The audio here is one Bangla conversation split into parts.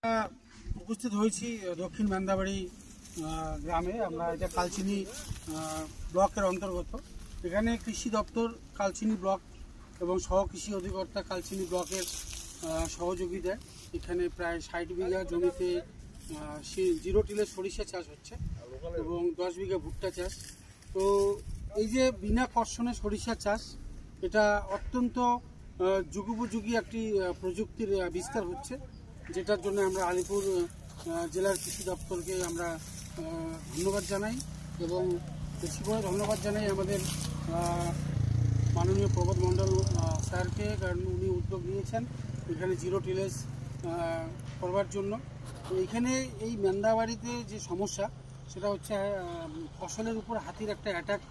উপস্থিত হয়েছি দক্ষিণ মেন্দাবাড়ি গ্রামে। আমরা এটা কালচিনি ব্লকের অন্তর্গত। এখানে কৃষি দপ্তর কালচিনি ব্লক এবং সহ কৃষি অধিকর্তা কালচিনি ব্লকের সহযোগিতায় এখানে প্রায় 60 বিঘা জমিতে জিরো টিলের সরিষা চাষ হচ্ছে এবং 10 বিঘা ভুট্টা চাষ। তো এই যে বিনা কর্ষণে সরিষা চাষ, এটা অত্যন্ত যুগোপযোগী একটি প্রযুক্তির বিস্তার হচ্ছে, যেটার জন্য আমরা আলিপুর জেলার কৃষি দপ্তরকে আমরা ধন্যবাদ জানাই এবং বেশি করে ধন্যবাদ জানাই আমাদের মাননীয় প্রবোধ মণ্ডল স্যারকে, কারণ উনি উদ্যোগ নিয়েছেন এখানে জিরো টিলেজ করবার জন্য। তো এখানে এই মেন্দাবাড়িতে যে সমস্যা সেটা হচ্ছে ফসলের উপর হাতির একটা অ্যাটাক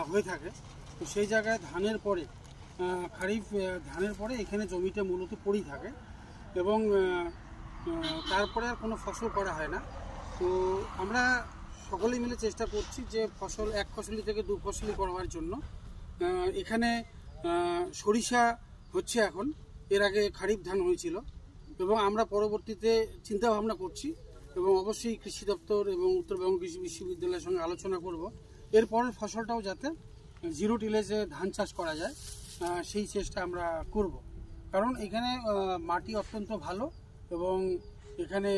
হয়ে থাকে। তো সেই জায়গায় ধানের পরে খারিফ ধানের পরে এখানে জমিটা মূলত পড়েই থাকে এবং তারপরে আর কোনো ফসল করা হয় না। তো আমরা সকলেই মিলে চেষ্টা করছি যে ফসল এক ফসলি থেকে দু ফসলি করবার জন্য। এখানে সরিষা হচ্ছে এখন, এর আগে খারিফ ধান হয়েছিল এবং আমরা পরবর্তীতে চিন্তা ভাবনা করছি এবং অবশ্যই কৃষি দপ্তর এবং উত্তরবঙ্গ কৃষি বিশ্ববিদ্যালয়ের সঙ্গে আলোচনা করব এরপরের ফসলটাও যাতে জিরো টিলেজে ধান চাষ করা যায় সেই চেষ্টা আমরা করব। কারণ এখানে মাটি অত্যন্ত ভালো এবং এখানে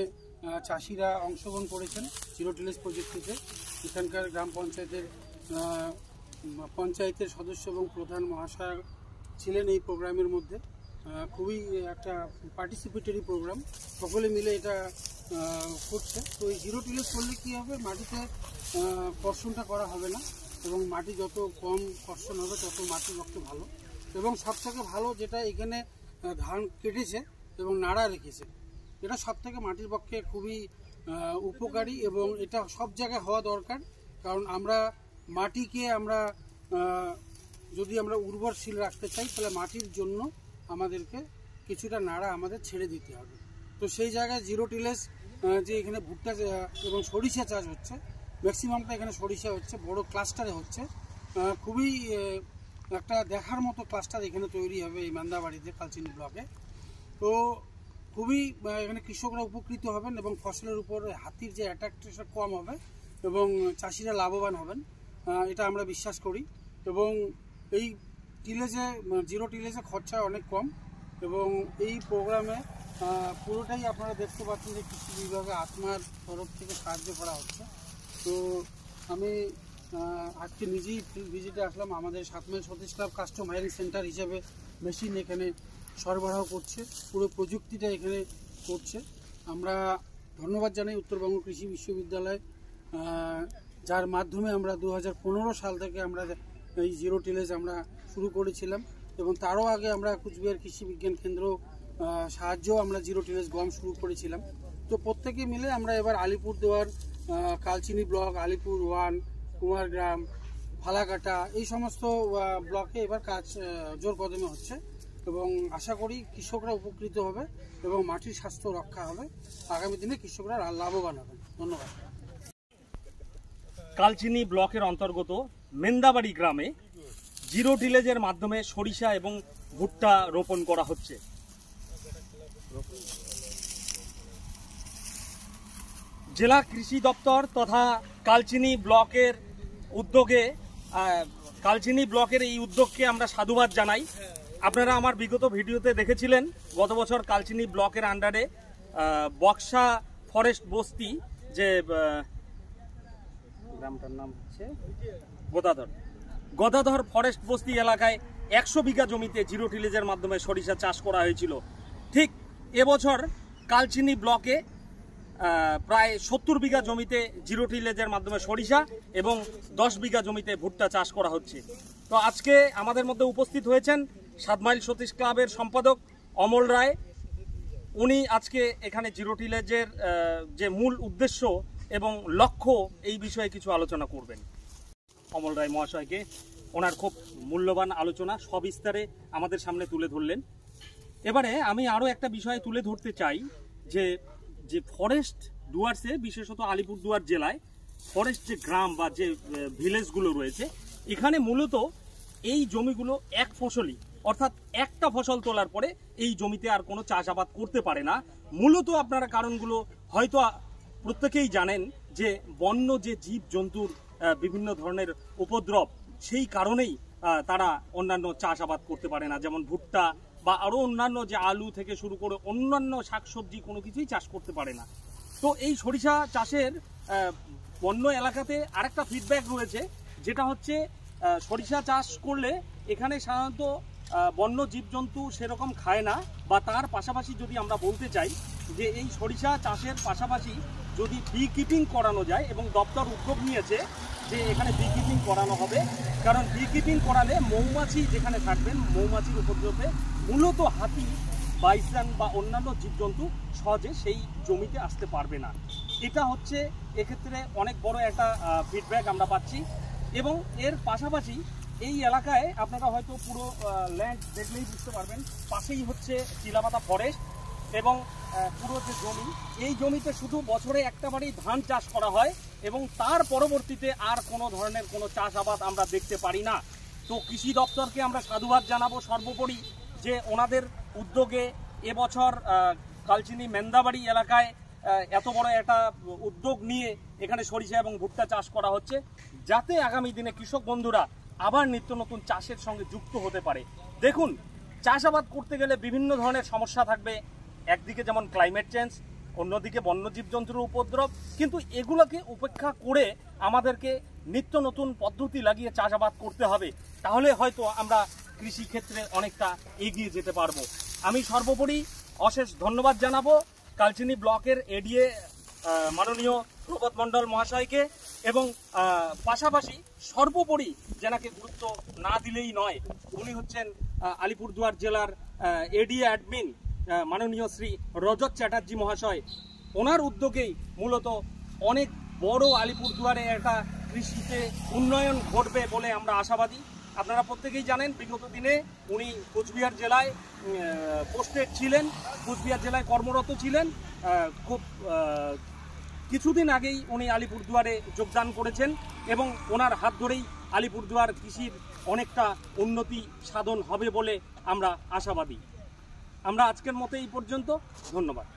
চাষিরা অংশগ্রহণ করেছেন জিরো টিলেজ প্রযুক্তিতে। এখানকার গ্রাম পঞ্চায়েতের সদস্য এবং প্রধান মহাশয় ছিলেন এই প্রোগ্রামের মধ্যে। খুবই একটা পার্টিসিপেটরি প্রোগ্রাম, সকলে মিলে এটা করছে। তো এই জিরো টিলেজ করলে কী হবে, মাটিতে কর্ষণটা করা হবে না এবং মাটি যত কম কর্ষণ হবে তত মাটির পক্ষে ভালো। এবং সবথেকে ভালো যেটা এখানে ধান কেটেছে এবং নাড়া রেখেছে, এটা সবথেকে মাটির পক্ষে খুবই উপকারী এবং এটা সব জায়গায় হওয়া দরকার। কারণ আমরা মাটিকে যদি আমরা উর্বরশীল রাখতে চাই তাহলে মাটির জন্য আমাদেরকে কিছুটা নাড়া আমাদের ছেড়ে দিতে হবে। তো সেই জায়গায় জিরো টিলেজ যে এখানে ভুট্টা এবং সরিষা চাষ হচ্ছে, ম্যাক্সিমামটা এখানে সরিষা হচ্ছে, বড় ক্লাস্টারে হচ্ছে। খুবই একটা দেখার মতো ক্লাস্টার এখানে তৈরি হবে এই মেন্দাবাড়িতে কালচিনি ব্লকে। তো খুবই এখানে কৃষকরা উপকৃত হবেন এবং ফসলের উপর হাতির যে অ্যাটাকটা কম হবে এবং চাষিরা লাভবান হবেন, এটা আমরা বিশ্বাস করি। এবং এই টিলেজে জিরো টিলেজে খরচা অনেক কম এবং এই প্রোগ্রামে পুরোটাই আপনারা দেখতে পাচ্ছেন যে কৃষি বিভাগে আত্মার তরফ থেকে সাহায্য করা হচ্ছে। তো আমি আজকে নিজেই ফিল্ড ভিজিটে আসলাম। আমাদের 7 mile Satish club custom hiring centre হিসেবে মেশিন এখানে সরবরাহ করছে, পুরো প্রযুক্তিটা এখানে করছে। আমরা ধন্যবাদ জানাই উত্তরবঙ্গ কৃষি বিশ্ববিদ্যালয়, যার মাধ্যমে আমরা 2015 সাল থেকে আমরা এই জিরো টিলেজ আমরা শুরু করেছিলাম এবং তারও আগে আমরা কুচবিহার কৃষি বিজ্ঞান কেন্দ্র সাহায্যেও আমরা জিরো টিলেজ গম শুরু করেছিলাম। তো প্রত্যেকে মিলে আমরা এবার আলিপুরদুয়ার, কালচিনি ব্লক, আলিপুর 1, কুমারগ্রাম, ফালাকাটা এই সমস্ত ব্লকে এবার কাজ জোর কদমে হচ্ছে এবং আশা করি কৃষকরা উপকৃত হবে এবং মাটির স্বাস্থ্য রক্ষা হবে। আগামী দিনে কৃষকরা লাভবান হবেন। ধন্যবাদ। কালচিনি ব্লকের অন্তর্গত মেন্দাবাড়ি গ্রামে জিরো টিলেজের মাধ্যমে সরিষা এবং ভুট্টা রোপণ করা হচ্ছে। জেলা কৃষি দপ্তর তথা কালচিনি ব্লকের উদ্যোগে কালচিনি ব্লকের এই উদ্যোগকে আমরা সাধুবাদ জানাই। আপনারা আমার বিগত ভিডিওতে দেখেছিলেন গত বছর কালচিনি ব্লকের আন্ডারে বক্সা ফরেস্ট বস্তি, যে গ্রামটার নাম হচ্ছে গদাধর ফরেস্ট বস্তি এলাকায় 100 বিঘা জমিতে জিরো টিলেজের মাধ্যমে সরিষা চাষ করা হয়েছিল। ঠিক এবছর কালচিনি ব্লকে প্রায় 70 বিঘা জমিতে জিরো টিলেজের মাধ্যমে সরিষা এবং 10 বিঘা জমিতে ভুট্টা চাষ করা হচ্ছে। তো আজকে আমাদের মধ্যে উপস্থিত হয়েছেন 7 মাইল সতীশ ক্লাবের সম্পাদক অমল রায়। উনি আজকে এখানে জিরো টিলেজের যে মূল উদ্দেশ্য এবং লক্ষ্য এই বিষয়ে কিছু আলোচনা করবেন। অমল রায় মহাশয়কে ওনার খুব মূল্যবান আলোচনা সবিস্তারে আমাদের সামনে তুলে ধরলেন। এবারে আমি আরও একটা বিষয় তুলে ধরতে চাই যে ফরেস্ট ডুয়ার্সে, বিশেষত আলিপুরদুয়ার জেলায় ফরেস্ট যে গ্রাম বা যে ভিলেজগুলো রয়েছে, এখানে মূলত এই জমিগুলো এক ফসলি অর্থাৎ একটা ফসল তোলার পরে এই জমিতে আর কোনো চাষাবাদ করতে পারে না। মূলত আপনারা কারণগুলো হয়তো প্রত্যেকেই জানেন যে বন্য যে জীব জন্তুর বিভিন্ন ধরনের উপদ্রব, সেই কারণেই তারা অন্যান্য চাষাবাদ করতে পারে না, যেমন ভুট্টা বা আরও অন্যান্য যে আলু থেকে শুরু করে অন্যান্য শাকসবজি কোনো কিছুই চাষ করতে পারে না। তো এই সরিষা চাষের বন্য এলাকাতে আরেকটা ফিডব্যাক রয়েছে, যেটা হচ্ছে সরিষা চাষ করলে এখানে সাধারণত বন্য জীবজন্তু সেরকম খায় না, বা তার পাশাপাশি যদি আমরা বলতে চাই যে এই সরিষা চাষের পাশাপাশি যদি বি কিপিং করানো যায়, এবং দপ্তর উদ্যোগ নিয়েছে যে এখানে বি কিপিং করানো হবে, কারণ বি কিপিং করালে মৌমাছি যেখানে থাকবেন, মৌমাছির উপদ্রবে মূলত হাতি, বাইসন বা অন্যান্য জীবজন্তু সহজে সেই জমিতে আসতে পারবে না। এটা হচ্ছে এক্ষেত্রে অনেক বড় একটা ফিডব্যাক আমরা পাচ্ছি। এবং এর পাশাপাশি এই এলাকায় আপনারা হয়তো পুরো ল্যান্ড দেখলেই বুঝতে পারবেন, পাশেই হচ্ছে চিলাপাতা ফরেস্ট, এবং পুরো যে জমি, এই জমিতে শুধু বছরে একটাবারেই ধান চাষ করা হয়, এবং তার পরবর্তীতে আর কোনো ধরনের কোনো চাষাবাদ আমরা দেখতে পারি না। তো কৃষি দপ্তরকে আমরা সাধুবাদ জানাবো সর্বোপরি, যে ওনাদের উদ্যোগে এবছর কালচিনি মেন্দাবাড়ি এলাকায় এত বড় একটা উদ্যোগ নিয়ে এখানে সরিষা এবং ভুট্টা চাষ করা হচ্ছে, যাতে আগামী দিনে কৃষক বন্ধুরা আবার নিত্য নতুন চাষের সঙ্গে যুক্ত হতে পারে। দেখুন, চাষাবাদ করতে গেলে বিভিন্ন ধরনের সমস্যা থাকবে, একদিকে যেমন ক্লাইমেট চেঞ্জ, অন্যদিকে বন্যজীব জন্তুর উপদ্রব, কিন্তু এগুলোকে উপেক্ষা করে আমাদেরকে নিত্য নতুন পদ্ধতি লাগিয়ে চাষাবাদ করতে হবে, তাহলে হয়তো আমরা কৃষি ক্ষেত্রে অনেকটা এগিয়ে যেতে পারবো। আমি সর্বোপরি অশেষ ধন্যবাদ জানাবো কালচিনি ব্লকের এডিএ মাননীয় প্রবোধ মণ্ডল মহাশয়কে, এবং পাশাপাশি সর্বোপরি যেনাকে গুরুত্ব না দিলেই নয়, উনি হচ্ছেন আলিপুরদুয়ার জেলার এডিএ অ্যাডমিন মাননীয় শ্রী রজত চ্যাটার্জি মহাশয়। ওনার উদ্যোগেই মূলত অনেক বড় আলিপুরদুয়ারে একটা কৃষিতে উন্নয়ন ঘটবে বলে আমরা আশাবাদী। আপনারা প্রত্যেকেই জানেন, বিগত দিনে উনি কোচবিহার জেলায় পোস্টেড ছিলেন, কোচবিহার জেলায় কর্মরত ছিলেন। খুব কিছুদিন আগেই উনি আলিপুরদুয়ারে যোগদান করেছেন, এবং ওনার হাত ধরেই আলিপুরদুয়ার কৃষির অনেকটা উন্নতি সাধন হবে বলে আমরা আশাবাদী। আমরা আজকের মতো এই পর্যন্ত, ধন্যবাদ।